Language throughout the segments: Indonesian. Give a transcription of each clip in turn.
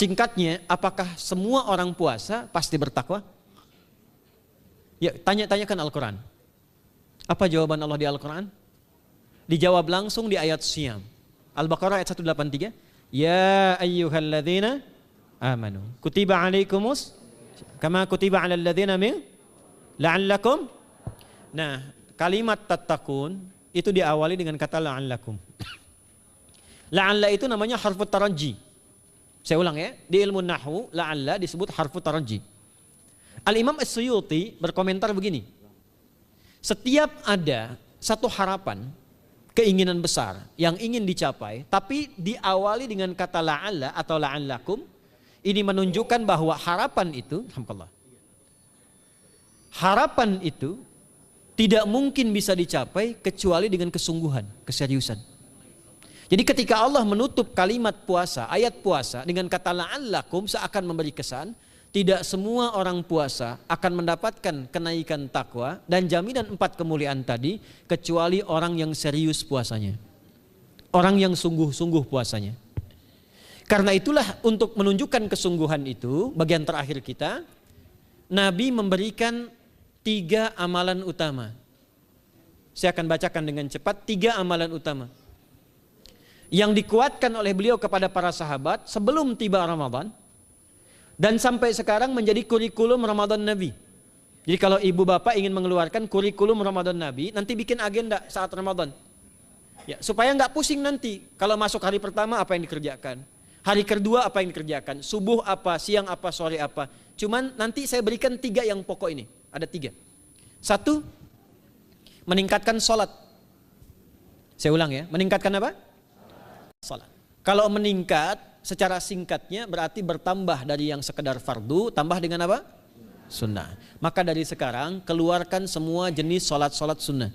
Singkatnya, apakah semua orang puasa pasti bertakwa? Ya, tanya-tanyakan Al-Quran. Apa jawaban Allah di Al-Quran? Dijawab langsung di ayat Siyam. Al-Baqarah ayat 183. Ya ayyuhalladzina amanu kutiba alaikumus kama kutiba alal ladzina min la'allakum. Nah, kalimat tattaqun itu diawali dengan kata la'allakum. La'alla itu namanya harfu taraji. Saya ulang ya, di ilmu nahwu la'alla disebut harfu taraji. Al-Imam As-Suyuti berkomentar begini. Setiap ada satu harapan, keinginan besar yang ingin dicapai, tapi diawali dengan kata la'alla atau la'allakum, ini menunjukkan bahwa harapan itu, alhamdulillah, harapan itu tidak mungkin bisa dicapai kecuali dengan kesungguhan, keseriusan. Jadi ketika Allah menutup kalimat puasa, ayat puasa dengan kata la'allakum seakan memberi kesan, tidak semua orang puasa akan mendapatkan kenaikan takwa dan jaminan 4 kemuliaan tadi kecuali orang yang serius puasanya. Orang yang sungguh-sungguh puasanya. Karena itulah untuk menunjukkan kesungguhan itu, bagian terakhir kita, Nabi memberikan 3 amalan utama. Saya akan bacakan dengan cepat 3 amalan utama yang dikuatkan oleh beliau kepada para sahabat sebelum tiba Ramadan dan sampai sekarang menjadi kurikulum Ramadan Nabi. Jadi kalau ibu bapak ingin mengeluarkan kurikulum Ramadan Nabi, nanti bikin agenda saat Ramadan. Ya, supaya nggak pusing nanti kalau masuk hari pertama apa yang dikerjakan, hari kedua apa yang dikerjakan, subuh apa, siang apa, sore apa. Cuman nanti saya berikan 3 yang pokok ini. Ada 3. 1, meningkatkan sholat. Saya ulang ya, meningkatkan apa? Sholat. Kalau meningkat secara singkatnya berarti bertambah dari yang sekedar fardu, tambah dengan apa? Sunnah. Maka dari sekarang keluarkan semua jenis sholat-sholat sunnah.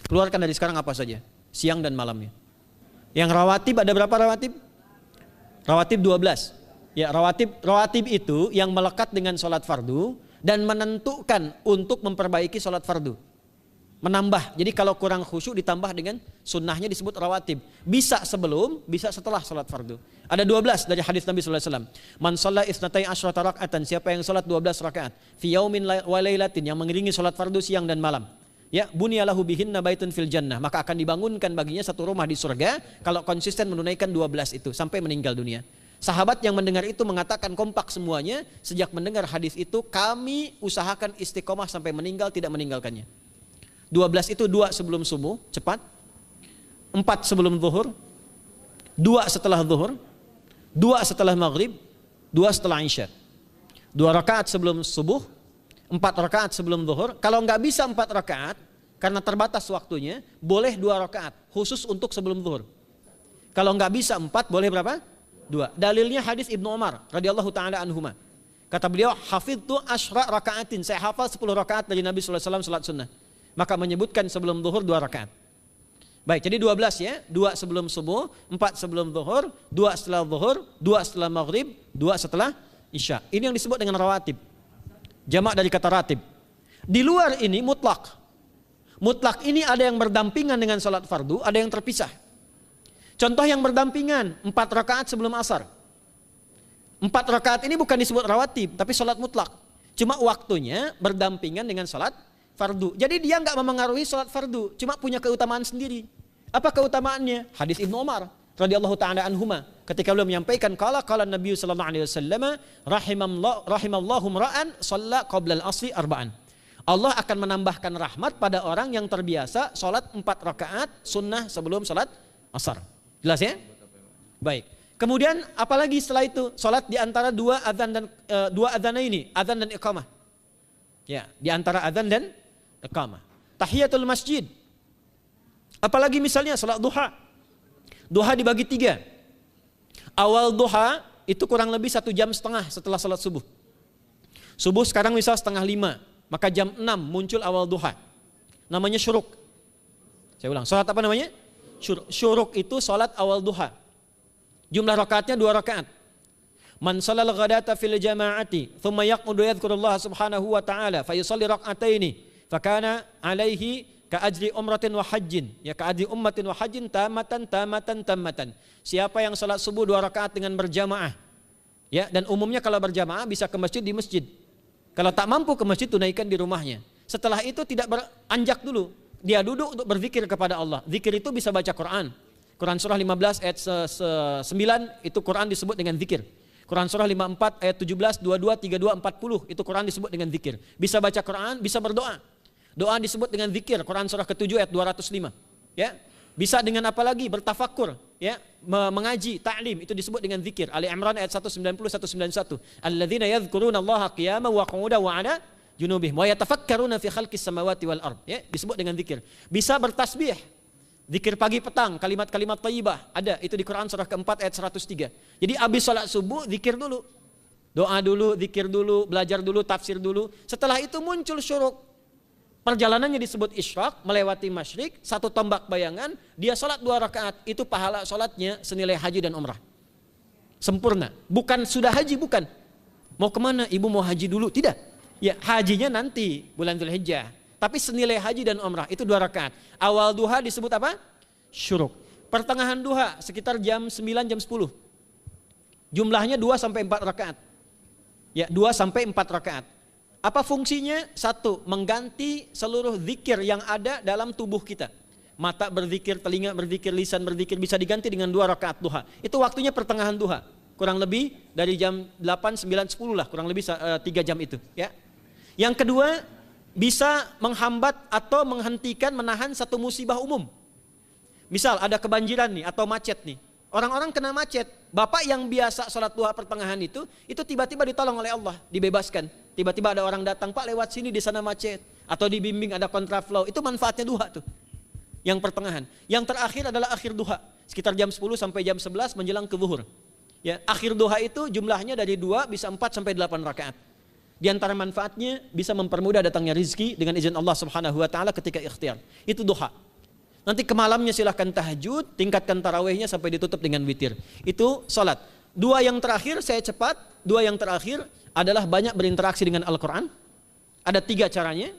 Keluarkan dari sekarang apa saja, siang dan malamnya. Yang rawatib ada berapa rawatib? Rawatib 12. Ya, rawatib itu yang melekat dengan sholat fardu dan menentukan untuk memperbaiki sholat fardu. Menambah, jadi kalau kurang khusyuk ditambah dengan sunnahnya disebut rawatib. Bisa sebelum, bisa setelah sholat fardu. Ada 12 dari hadis Nabi SAW. Man shalla isnatai asyrata rak'atan, siapa yang sholat 12 rakaat fi yaumin wa lailatin, yang mengiringi sholat fardu siang dan malam. Ya, bunyalahu bihinna baitun fil jannah, maka akan dibangunkan baginya satu rumah di surga kalau konsisten menunaikan 12 itu sampai meninggal dunia. Sahabat yang mendengar itu mengatakan kompak semuanya, sejak mendengar hadis itu kami usahakan istiqomah sampai meninggal tidak meninggalkannya. 12 itu 2 sebelum subuh, cepat. 4 sebelum zuhur, 2 setelah zuhur, 2 setelah maghrib, 2 setelah isya. 2 rakaat sebelum subuh, 4 rakaat sebelum zuhur. Kalau nggak bisa 4 rakaat, karena terbatas waktunya, boleh 2 rakaat, khusus untuk sebelum zuhur. Kalau nggak bisa 4, boleh berapa? 2. Dalilnya hadis Ibnu Umar radhiyallahu taala anhuma. Kata beliau, hafidtu asyra rakaatin, saya hafal 10 rakaat dari Nabi sallallahu alaihi wasallam salat sunnah. Maka menyebutkan sebelum zuhur 2 rakaat. Baik, jadi 12 ya, 2 sebelum subuh, 4 sebelum zuhur, 2 setelah zuhur, 2 setelah maghrib, 2 setelah isya. Ini yang disebut dengan rawatib. Jamak dari kata ratib. Di luar ini mutlak. Mutlak ini ada yang berdampingan dengan salat fardu, ada yang terpisah. Contoh yang berdampingan, 4 rakaat sebelum asar. 4 rakaat ini bukan disebut rawatib, tapi salat mutlak. Cuma waktunya berdampingan dengan salat fardu. Jadi dia nggak memengaruhi salat fardu, cuma punya keutamaan sendiri. Apa keutamaannya? Hadis Ibnu Umar radhiyallahu taala anhuma, ketika beliau menyampaikan qala Nabi sallallahu alaihi wasallam rahimallahu ra'an shalla qabla al-asri arba'an. Allah akan menambahkan rahmat pada orang yang terbiasa salat 4 rakaat sunnah sebelum salat asar. Jelas ya? Baik. Kemudian apalagi setelah itu? Salat di antara 2 adzan dan 2 adzan ini, adzan dan iqamah. Ya, di antara adzan dan iqamah. Tahiyatul masjid. Apalagi misalnya salat duha. Duha dibagi 3. Awal duha itu kurang lebih 1,5 jam setelah salat subuh. Subuh sekarang misal 4:30, maka jam 6 muncul awal duha. Namanya syuruk. Saya ulang, salat apa namanya? Syuruk itu salat awal duha. Jumlah rakaatnya 2 rakaat. Man shalal ghadata fil jama'ati thumma yaqudu yadhkurullah subhanahu wa ta'ala fa yusalli rak'ataini fakana alaihi ka ajri umratin wa hajjin, ya ka ajri ummatin wa hajjin tamatan. Siapa yang salat subuh 2 rakaat dengan berjamaah Ya, dan umumnya kalau berjamaah bisa ke masjid di masjid. Kalau tak mampu ke masjid, tunaikan di rumahnya. Setelah itu tidak beranjak dulu. Dia duduk untuk berzikir kepada Allah. Zikir itu bisa baca Quran. Quran surah 15 ayat 9 itu Quran disebut dengan zikir. Quran surah 54 ayat 17, 22, 32, 40 itu Quran disebut dengan zikir. Bisa baca Quran, bisa berdoa. Doa disebut dengan zikir. Quran surah ke-7 ayat 205. Ya. Bisa dengan apa lagi? Bertafakur, ya, mengaji, ta'lim, itu disebut dengan zikir. Ali Imran ayat 190 191. Alladzina yadhkuruna Allaha qiyaman wa qu'udan wa 'ala junubihim wa yatafakkaruna fi khalqis samawati wal ard. Ya, disebut dengan zikir. Bisa bertasbih. Zikir pagi petang, kalimat-kalimat thayyibah, ada itu di Quran surah keempat ayat 103. Jadi habis salat subuh zikir dulu. Doa dulu, zikir dulu, belajar dulu, tafsir dulu. Setelah itu muncul syuruk. Perjalanannya disebut isyraq, melewati masyrik, 1 tombak bayangan, dia sholat 2 rakaat, itu pahala sholatnya senilai haji dan umrah. Sempurna. Bukan sudah haji, bukan. Mau kemana? Ibu mau haji dulu? Tidak. Ya, hajinya nanti, bulan Dzulhijjah. Tapi senilai haji dan umrah, itu 2 rakaat. Awal duha disebut apa? Syuruk. Pertengahan duha, sekitar jam 9, jam 10. Jumlahnya 2-4 rakaat. Ya, 2-4 rakaat. Apa fungsinya? 1, mengganti seluruh zikir yang ada dalam tubuh kita. Mata berzikir, telinga berzikir, lisan berzikir, bisa diganti dengan 2 rakaat duha. Itu waktunya pertengahan duha. Kurang lebih dari jam 8, 9, 10 lah, kurang lebih 3 jam itu. Ya. Yang kedua, bisa menghambat atau menghentikan, menahan satu musibah umum. Misal ada kebanjiran nih atau macet nih. Orang-orang kena macet. Bapak yang biasa sholat duha pertengahan itu tiba-tiba ditolong oleh Allah, dibebaskan. Tiba-tiba ada orang datang, Pak lewat sini di sana macet. Atau dibimbing ada kontraflow. Itu manfaatnya duha tuh. Yang pertengahan. Yang terakhir adalah akhir duha. Sekitar jam 10 sampai jam 11 menjelang ke zuhur. Ya, akhir duha itu jumlahnya dari 2 bisa 4 sampai 8 rakaat. Di antara manfaatnya bisa mempermudah datangnya rezeki dengan izin Allah Subhanahu wa taala ketika ikhtiar. Itu duha. Nanti ke malamnya silahkan tahajud, tingkatkan tarawihnya sampai ditutup dengan witir. Itu salat. 2 yang terakhir saya cepat, 2 yang terakhir adalah banyak berinteraksi dengan Al-Quran. Ada 3 caranya.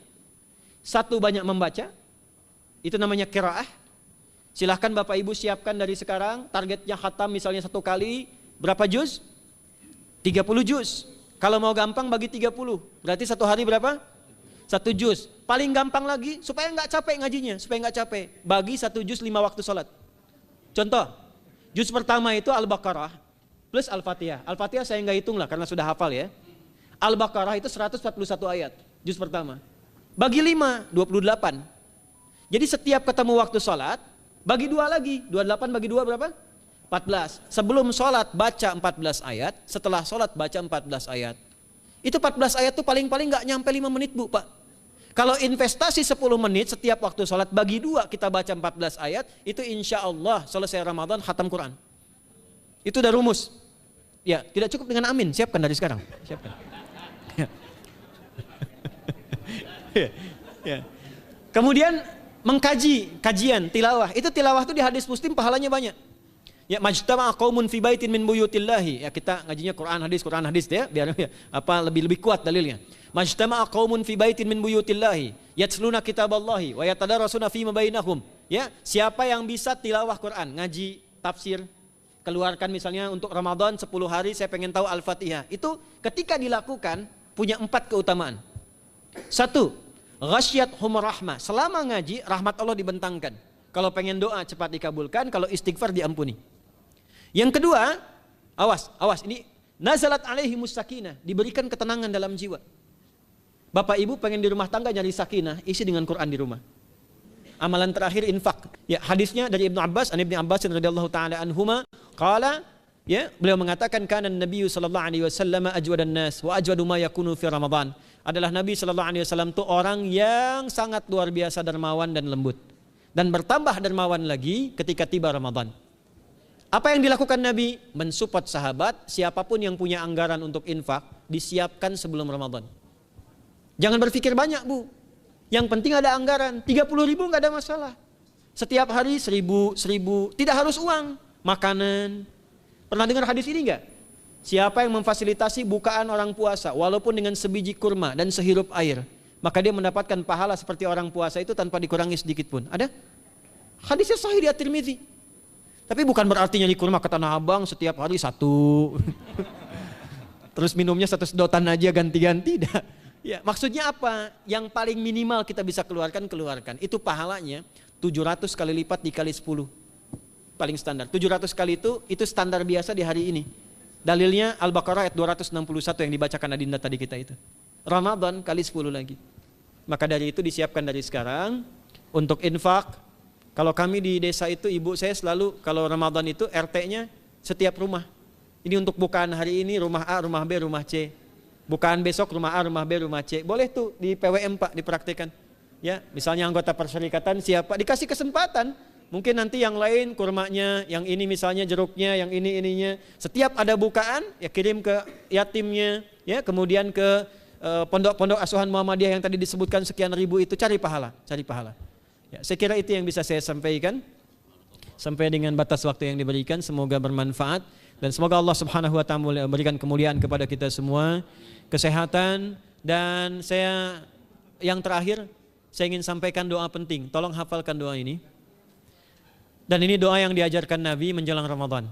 1, banyak membaca. Itu namanya qiraah. Silahkan Bapak Ibu siapkan dari sekarang, targetnya khatam misalnya 1 kali, berapa juz? 30 juz. Kalau mau gampang bagi 30, berarti 1 hari berapa? 1 juz. Paling gampang lagi, supaya nggak capek ngajinya, supaya nggak capek, bagi 1 juz 5 waktu sholat. Contoh, juz pertama itu Al-Baqarah plus Al-Fatihah. Al-Fatihah saya nggak hitung lah karena sudah hafal ya. Al-Baqarah itu 141 ayat, juz pertama. Bagi 5, 28. Jadi setiap ketemu waktu sholat, bagi 2 lagi, 28 bagi 2 berapa? 14. Sebelum sholat baca 14 ayat, setelah sholat baca 14 ayat. Itu 14 ayat tuh paling-paling nggak nyampe 5 menit Bu Pak. Kalau investasi 10 menit setiap waktu sholat bagi 2 kita baca 14 ayat, itu insya Allah selesai Ramadan khatam Quran. Itu udah rumus. Ya, tidak cukup dengan amin, siapkan dari sekarang. Siapkan. Ya. Ya. Kemudian mengkaji, kajian, tilawah. Itu tilawah itu di hadis Muslim pahalanya banyak. Ya, majtama'a qaumun fi baitin min buyutillahi. Ya, kita ngajinya Quran hadis ya, biar ya, lebih kuat dalilnya. Majtama'a qaumun fi baitin min buyutillahi yatsluna kitaballahi wa yatadarasuna fi ma bainahum. Ya, siapa yang bisa tilawah Quran, ngaji, tafsir, keluarkan misalnya untuk Ramadan 10 hari saya pengen tahu Al-Fatihah. Itu ketika dilakukan punya 4 keutamaan. 1, ghasyiyatuhum rahmah. Selama ngaji rahmat Allah dibentangkan. Kalau pengen doa cepat dikabulkan, kalau istighfar diampuni. Yang kedua, awas ini nazalat alaihimus sakinah, diberikan ketenangan dalam jiwa. Bapak Ibu pengen di rumah tangga nyari sakinah, isi dengan Quran di rumah. Amalan terakhir infak. Ya, hadisnya dari Ibnu Abbas, Ibnu Abbas radhiyallahu taala anhuma, qala, ya, beliau mengatakan kana Nabi sallallahu alaihi wasallam ajwadan nas wa ajwadu ma yakunu fi Ramadan. Adalah Nabi sallallahu alaihi wasallam itu orang yang sangat luar biasa dermawan dan lembut. Dan bertambah dermawan lagi ketika tiba Ramadan. Apa yang dilakukan Nabi? Mensupport sahabat, siapapun yang punya anggaran untuk infak, disiapkan sebelum Ramadan. Jangan berpikir banyak Bu. Yang penting ada anggaran, 30.000 nggak ada masalah. Setiap hari 1.000, tidak harus uang, makanan. Pernah dengar hadis ini nggak? Siapa yang memfasilitasi bukaan orang puasa, walaupun dengan sebiji kurma dan sehirup air, maka dia mendapatkan pahala seperti orang puasa itu tanpa dikurangi sedikit pun. Ada? Hadisnya sahih di At-Tirmidzi. Tapi bukan berarti nyari kurma ke Tanah Abang setiap hari 1. terus minumnya 1 sedotan aja ganti-ganti. Ya, maksudnya apa? Yang paling minimal kita bisa keluarkan. Itu pahalanya 700 kali lipat dikali 10. Paling standar. 700 kali itu standar biasa di hari ini. Dalilnya Al-Baqarah ayat 261 yang dibacakan Adinda tadi kita itu. Ramadan kali 10 lagi. Maka dari itu disiapkan dari sekarang untuk infak. Kalau kami di desa itu, ibu saya selalu kalau Ramadan itu RT-nya setiap rumah. Ini untuk bukaan hari ini rumah A, rumah B, rumah C. Bukaan besok rumah A, rumah B, rumah C. Boleh tuh di PWM Pak dipraktikkan. Ya, misalnya anggota perserikatan siapa dikasih kesempatan. Mungkin nanti yang lain kurmanya, yang ini misalnya jeruknya, yang ini ininya. Setiap ada bukaan ya kirim ke yatimnya, ya kemudian ke pondok-pondok asuhan Muhammadiyah yang tadi disebutkan sekian ribu itu, cari pahala. Ya, saya kira itu yang bisa saya sampaikan. Sampai dengan batas waktu yang diberikan, semoga bermanfaat dan semoga Allah Subhanahu wa taala memberikan kemuliaan kepada kita semua, kesehatan, dan yang terakhir saya ingin sampaikan doa penting. Tolong hafalkan doa ini. Dan ini doa yang diajarkan Nabi menjelang Ramadan.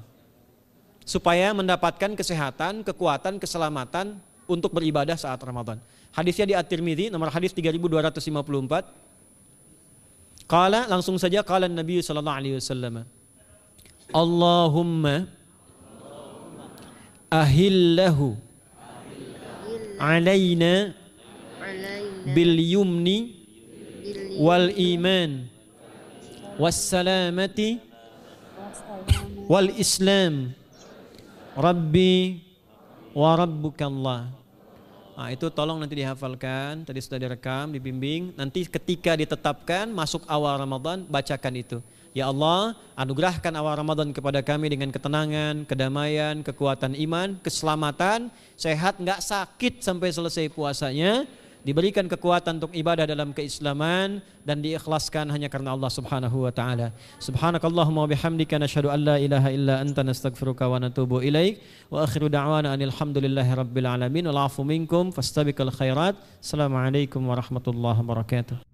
Supaya mendapatkan kesehatan, kekuatan, keselamatan untuk beribadah saat Ramadan. Hadisnya di At-Tirmidzi nomor hadis 3254. Qala, langsung saja qala Nabi sallallahu alaihi wasallam. Allahumma ahillahu alaina bil yumni wal iman was salamati wal islam rabbi wa rabbukallah. Nah, itu tolong nanti dihafalkan, tadi sudah direkam, dibimbing. Nanti ketika ditetapkan masuk awal Ramadan, bacakan itu. Ya Allah, anugerahkan awal Ramadan kepada kami dengan ketenangan, kedamaian, kekuatan iman, keselamatan, sehat, nggak sakit sampai selesai puasanya, diberikan kekuatan untuk ibadah dalam keislaman dan diikhlaskan hanya karena Allah Subhanahu wa taala. Subhanakallahumma wa bihamdika nasyhadu an la ilaha illa anta nastaghfiruka wa natubu ilaik wa akhiru da'wana alhamdulillahi rabbil alamin wal 'afu minkum fastabiqul khairat. Assalamualaikum warahmatullahi wabarakatuh.